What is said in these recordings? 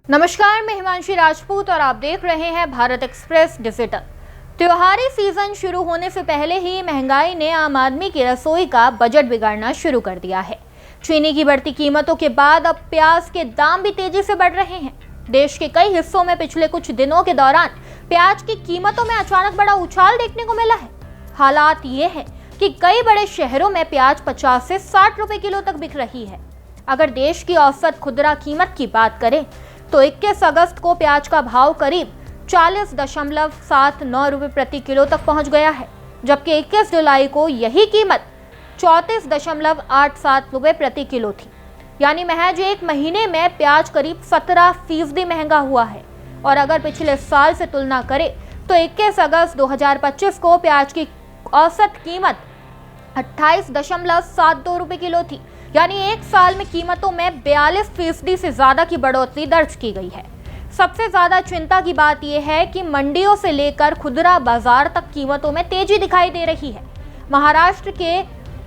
नमस्कार, मैं हिमांशी राजपूत और आप देख रहे हैं भारत एक्सप्रेस डिजिटल। त्योहारी सीजन शुरू होने से पहले ही महंगाई ने आम आदमी की रसोई का बजट बिगाड़ना शुरू कर दिया है। चीनी की बढ़ती कीमतों के बाद अब प्याज के दाम भी तेजी से बढ़ रहे हैं। देश के कई हिस्सों में पिछले कुछ दिनों के दौरान प्याज की कीमतों में अचानक बड़ा उछाल देखने को मिला है। हालात ये है कि कई बड़े शहरों में प्याज 50 से 60 रुपए किलो तक बिक रही है। अगर देश की औसत खुदरा कीमत की बात करें तो 21 अगस्त को प्याज का भाव करीब 40.79 रुपए प्रति किलो तक पहुंच गया है, जबकि 21 जुलाई को यही कीमत 34.87 रुपए प्रति किलो थी। यानी महज एक महीने में प्याज करीब 17% महंगा हुआ है। और अगर पिछले साल से तुलना करें तो 21 अगस्त 2025 को प्याज की औसत कीमत 28.72 रुपए किलो थी। यानी एक साल में कीमतों में 42% से ज्यादा की बढ़ोतरी दर्ज की गई है। सबसे ज्यादा चिंता की बात यह है कि मंडियों से लेकर खुदरा बाजार तक कीमतों में तेजी दिखाई दे रही है। महाराष्ट्र के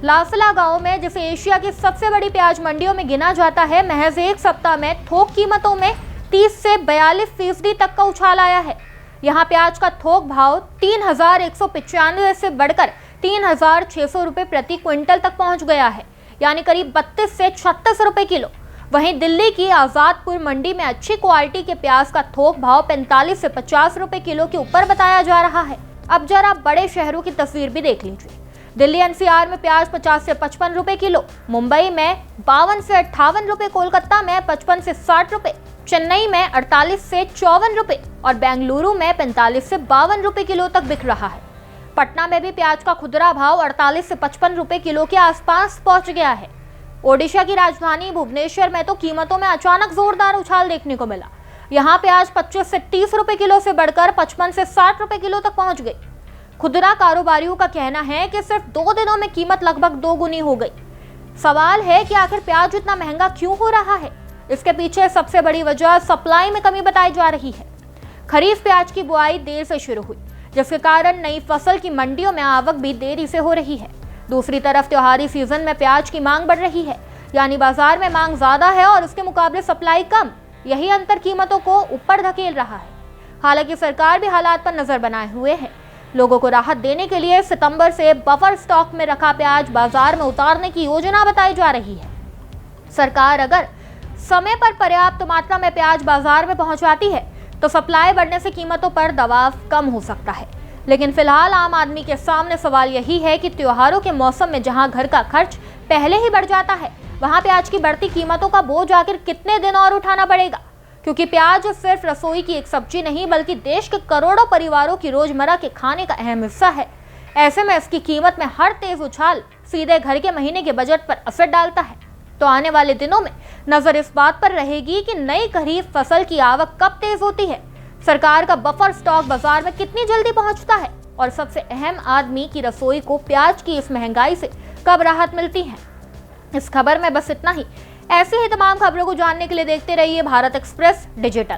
लासला गांव में, जिसे एशिया की सबसे बड़ी प्याज मंडियों में गिना जाता है, महज एक सप्ताह में थोक कीमतों में 30 से 42% तक का उछाल आया है। यहाँ प्याज का थोक भाव 3195 से बढ़कर 3600 रुपए प्रति क्विंटल तक पहुंच गया है, यानी करीब 32 से 36 रुपए किलो। वहीं दिल्ली की आजादपुर मंडी में अच्छी क्वालिटी के प्याज का थोक भाव 45 से 50 रुपए किलो के ऊपर बताया जा रहा है। अब जरा बड़े शहरों की तस्वीर भी देख लीजिए। दिल्ली एनसीआर में प्याज 50 से 55 रुपए किलो, मुंबई में 52 से 58 रुपए, कोलकाता में 55 से 60 रुपए, चेन्नई में 48 से 54 रुपए और बेंगलुरु में 45 से 52 रुपए किलो तक बिक रहा है। पटना में भी प्याज का खुदरा भाव 48 से 55 रुपए किलो के आसपास पहुंच गया है। ओडिशा की राजधानी भुवनेश्वर में तो कीमतों में अचानक जोरदार उछाल देखने को मिला। यहां प्याज 25 से 30 रुपए किलो से बढ़कर 55 से 60 रुपए किलो तक पहुंच गई। खुदरा कारोबारियों का कहना है कि सिर्फ 2 दिनों में कीमत लगभग दोगुनी हो गई। सवाल है कि आखिर प्याज इतना महंगा क्यों हो रहा है? इसके पीछे सबसे बड़ी वजह सप्लाई में कमी बताई जा रही है। खरीफ प्याज की बुआई देर से शुरू हुई, जिसके कारण नई फसल की मंडियों में आवक भी देरी से हो रही है। दूसरी तरफ त्योहारी सीजन में प्याज की मांग बढ़ रही है, यानी बाजार में मांग ज्यादा है और उसके मुकाबले सप्लाई कम। यही अंतर कीमतों को ऊपर धकेल रहा है। हालांकि सरकार भी हालात पर नजर बनाए हुए है। लोगों को राहत देने के लिए सितंबर से बफर स्टॉक में रखा प्याज बाजार में उतारने की योजना बताई जा रही है। सरकार अगर समय पर पर्याप्त मात्रा में प्याज बाजार में पहुंचाती है तो सप्लाई बढ़ने से कीमतों पर दबाव कम हो सकता है। लेकिन फिलहाल आम आदमी के सामने सवाल यही है कि त्योहारों के मौसम में जहां घर का खर्च पहले ही बढ़ जाता है, वहां प्याज की बढ़ती कीमतों का बोझ आखिर कितने दिन और उठाना पड़ेगा? क्योंकि प्याज सिर्फ रसोई की एक सब्जी नहीं, बल्कि देश के करोड़ों परिवारों की रोजमर्रा के खाने का अहम हिस्सा है। ऐसे में इसकी कीमत में हर तेज उछाल सीधे घर के महीने के बजट पर असर डालता है। तो आने वाले दिनों में नजर इस बात पर रहेगी कि नई खरीफ फसल की आवक कब तेज होती है, सरकार का बफर स्टॉक बाजार में कितनी जल्दी पहुंचता है और सबसे अहम, आदमी की रसोई को प्याज की इस महंगाई से कब राहत मिलती है। इस खबर में बस इतना ही। ऐसे ही तमाम खबरों को जानने के लिए देखते रहिए भारत एक्सप्रेस डिजिटल।